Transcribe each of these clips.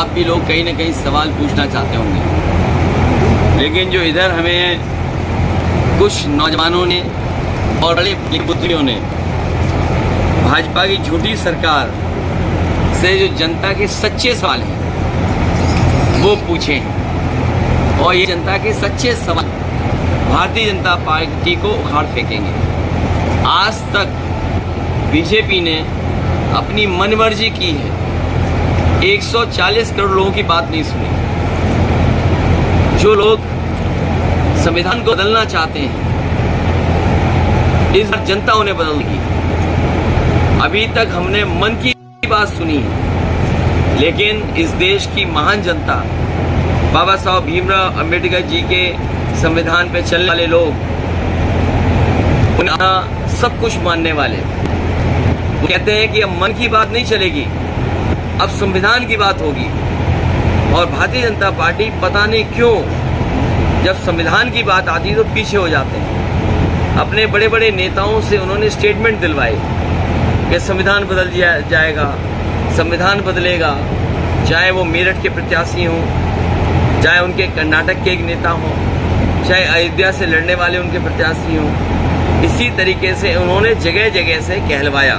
आप भी लोग कहीं ना कहीं सवाल पूछना चाहते होंगे, लेकिन जो इधर हमें कुछ नौजवानों ने और बड़े बुद्धियों ने भाजपा की झूठी सरकार से जो जनता के सच्चे सवाल हैं वो पूछे हैं, और ये जनता के सच्चे सवाल भारतीय जनता पार्टी को उखाड़ फेंकेंगे। आज तक बीजेपी ने अपनी मनमर्जी की है, 140 करोड़ लोगों की बात नहीं सुनी। जो लोग संविधान को बदलना चाहते हैं, इस बार जनता उन्हें बदलेगी। अभी तक हमने मन की बात सुनी है, लेकिन इस देश की महान जनता, बाबा साहब भीमराव अंबेडकर जी के संविधान पे चलने वाले लोग, उन्हें सब कुछ मानने वाले, वो कहते हैं कि अब मन की बात नहीं चलेगी, अब संविधान की बात होगी। और भारतीय जनता पार्टी पता नहीं क्यों जब संविधान की बात आती है तो पीछे हो जाते हैं। अपने बड़े बड़े नेताओं से उन्होंने स्टेटमेंट दिलवाए कि संविधान बदल जाएगा, संविधान बदलेगा, चाहे वो मेरठ के प्रत्याशी हों, चाहे उनके कर्नाटक के एक नेता हों, चाहे अयोध्या से लड़ने वाले उनके प्रत्याशी हों। इसी तरीके से उन्होंने जगह जगह से कहलवाया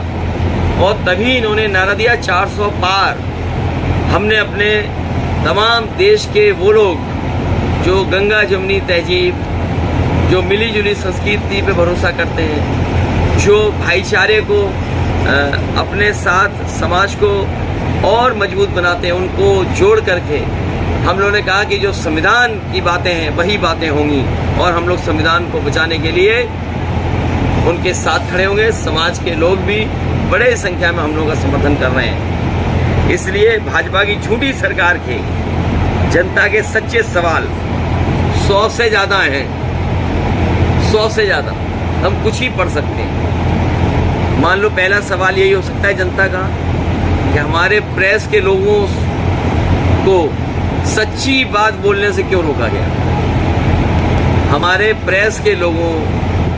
और तभी इन्होंने नारा दिया 400 पार। हमने अपने तमाम देश के वो लोग जो गंगा जमुनी तहजीब, जो मिली जुली संस्कृति पे भरोसा करते हैं, जो भाईचारे को अपने साथ समाज को और मजबूत बनाते हैं, उनको जोड़ करके हम लोगों ने कहा कि जो संविधान की बातें हैं वही बातें होंगी, और हम लोग संविधान को बचाने के लिए उनके साथ खड़े होंगे। समाज के लोग भी बड़े संख्या में हम लोगों का समर्थन कर रहे हैं। इसलिए भाजपा की झूठी सरकार के जनता के सच्चे सवाल 100 से ज़्यादा हैं, 100 से ज़्यादा। हम कुछ ही पढ़ सकते हैं। मान लो पहला सवाल यही हो सकता है जनता का कि हमारे प्रेस के लोगों को सच्ची बात बोलने से क्यों रोका गया, हमारे प्रेस के लोगों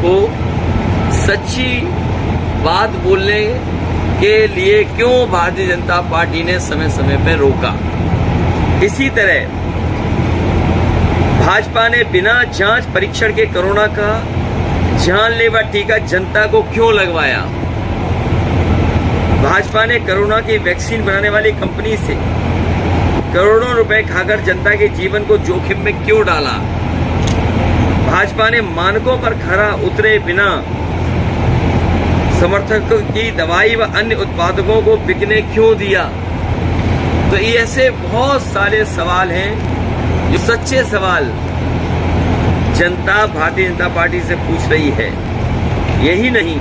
को सच्ची बात बोलने के लिए क्यों भारतीय जनता पार्टी ने समय समय पर रोका। इसी तरह भाजपा ने बिना जांच परीक्षण के कोरोना का जानलेवा टीका जनता को क्यों लगवाया। भाजपा ने कोरोना की वैक्सीन बनाने वाली कंपनी से करोड़ों रुपए खाकर जनता के जीवन को जोखिम में क्यों डाला। भाजपा ने मानकों पर खरा उतरे बिना समर्थकों की दवाई व अन्य उत्पादकों को बिकने क्यों दिया। तो ये ऐसे बहुत सारे सवाल हैं जो सच्चे सवाल जनता भारतीय जनता पार्टी से पूछ रही है। यही नहीं,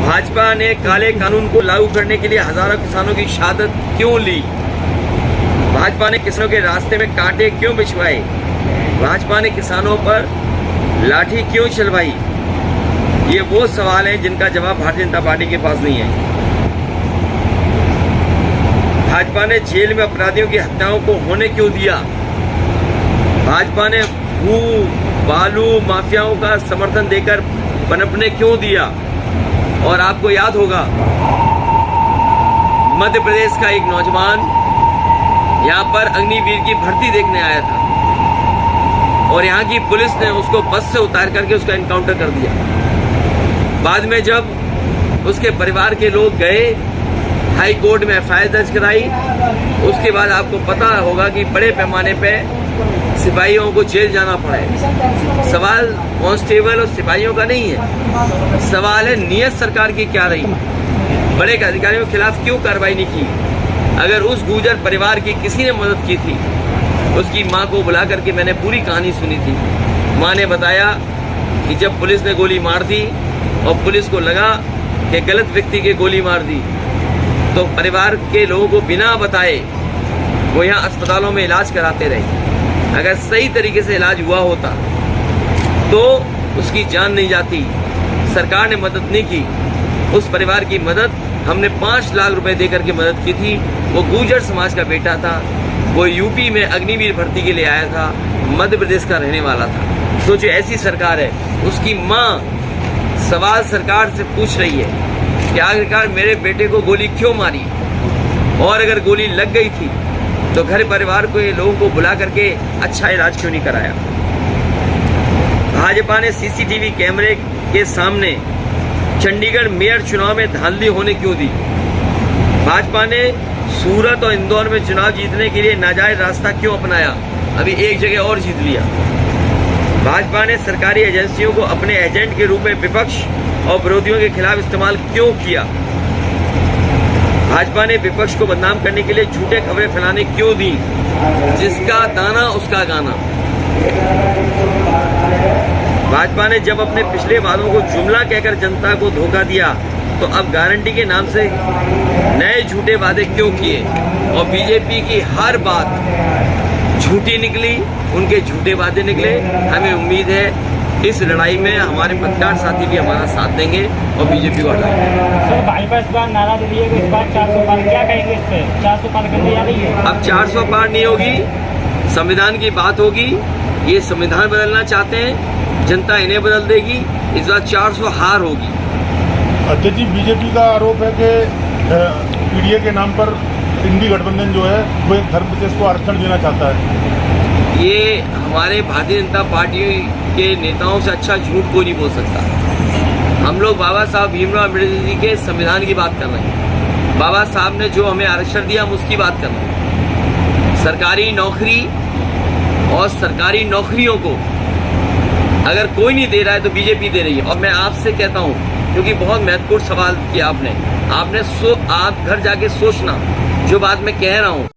भाजपा ने काले कानून को लागू करने के लिए हजारों किसानों की शहादत क्यों ली। भाजपा ने किसानों के रास्ते में कांटे क्यों बिछवाए। भाजपा ने किसानों पर लाठी क्यों चलवाई। ये वो सवाल हैं जिनका जवाब भारतीय जनता पार्टी के पास नहीं है। भाजपा ने जेल में अपराधियों की हत्याओं को होने क्यों दिया। भाजपा ने भू बालू माफियाओं का समर्थन देकर पनपने क्यों दिया। और आपको याद होगा मध्य प्रदेश का एक नौजवान यहाँ पर अग्निवीर की भर्ती देखने आया था और यहाँ की पुलिस ने उसको बस से उतार करके उसका एनकाउंटर कर दिया। बाद में जब उसके परिवार के लोग गए, हाई कोर्ट में एफआईआर दर्ज कराई, उसके बाद आपको पता होगा कि बड़े पैमाने पे सिपाहियों को जेल जाना पड़ा है। सवाल कांस्टेबल और सिपाहियों का नहीं है, सवाल है नियत सरकार की क्या रही। बड़े अधिकारियों के खिलाफ क्यों कार्रवाई नहीं की। अगर उस गुर्जर परिवार की किसी ने मदद की थी, उसकी माँ को बुला करके मैंने पूरी कहानी सुनी थी। माँ ने बताया कि जब पुलिस ने गोली मार दी और पुलिस को लगा कि गलत व्यक्ति की गोली मार दी, तो परिवार के लोगों को बिना बताए वो यहाँ अस्पतालों में इलाज कराते रहे। अगर सही तरीके से इलाज हुआ होता तो उसकी जान नहीं जाती। सरकार ने मदद नहीं की। उस परिवार की मदद हमने 5 लाख रुपए देकर के मदद की थी। वो गुर्जर समाज का बेटा था, वो यूपी में अग्निवीर भर्ती के लिए आया था, मध्य प्रदेश का रहने वाला था। सोचिए ऐसी सरकार है। उसकी माँ सवाल सरकार से पूछ रही है कि आखिरकार मेरे बेटे को गोली क्यों मारी। और अगर गोली लग गई थी तो घर परिवार को, ये लोगों को बुला करके अच्छा इलाज क्यों नहीं कराया? भाजपा ने सीसीटीवी कैमरे के सामने चंडीगढ़ मेयर चुनाव में धांधली होने क्यों दी? भाजपा ने सूरत और इंदौर में चुनाव जीतने के लिए नाजायज रास्ता क्यों अपनाया? अभी एक जगह और जीत लिया। भाजपा ने सरकारी एजेंसियों को अपने एजेंट के रूप में विपक्ष और विरोधियों के खिलाफ इस्तेमाल क्यों किया? भाजपा ने विपक्ष को बदनाम करने के लिए झूठे खबरें फैलाने क्यों दी? जिसका दाना उसका गाना। भाजपा ने जब अपने पिछले वादों को जुमला कहकर जनता को धोखा दिया तो अब गारंटी के नाम से नए झूठे वादे क्यों किए? और बीजेपी की हर बात झूठी निकली, उनके झूठे वादे निकले। हमें उम्मीद है इस लड़ाई में हमारे पत्रकार साथी भी हमारा साथ देंगे और बीजेपी को हटाएंगे। सर भाजपा इस बार नारा दे रही है कि इस बार 400 पार, क्या कहेंगे इस पे? 400 पार करने जा रही है? अब 400 पार नहीं होगी, संविधान की बात होगी। ये संविधान बदलना चाहते हैं, जनता इन्हें बदल देगी। इस बार 400 हार होगी। अध्यक्ष जी, बीजेपी का आरोप है कि पीडीए के नाम पर इंडी गठबंधन जो है वो एक धर्म विशेष को आरक्षण देना चाहता है। ये हमारे भारतीय जनता पार्टी के नेताओं से अच्छा झूठ कोई नहीं बोल सकता। हम लोग बाबा साहब भीमराव अम्बेडकर जी के संविधान की बात कर रहे हैं। बाबा साहब ने जो हमें आरक्षण दिया, हम उसकी बात कर रहे हैं। सरकारी नौकरी और सरकारी नौकरियों को अगर कोई नहीं दे रहा है तो बीजेपी दे रही है। और मैं आपसे कहता हूं, क्योंकि बहुत महत्वपूर्ण सवाल किया आपने, आप घर जाके सोचना जो बात मैं कह रहा हूं।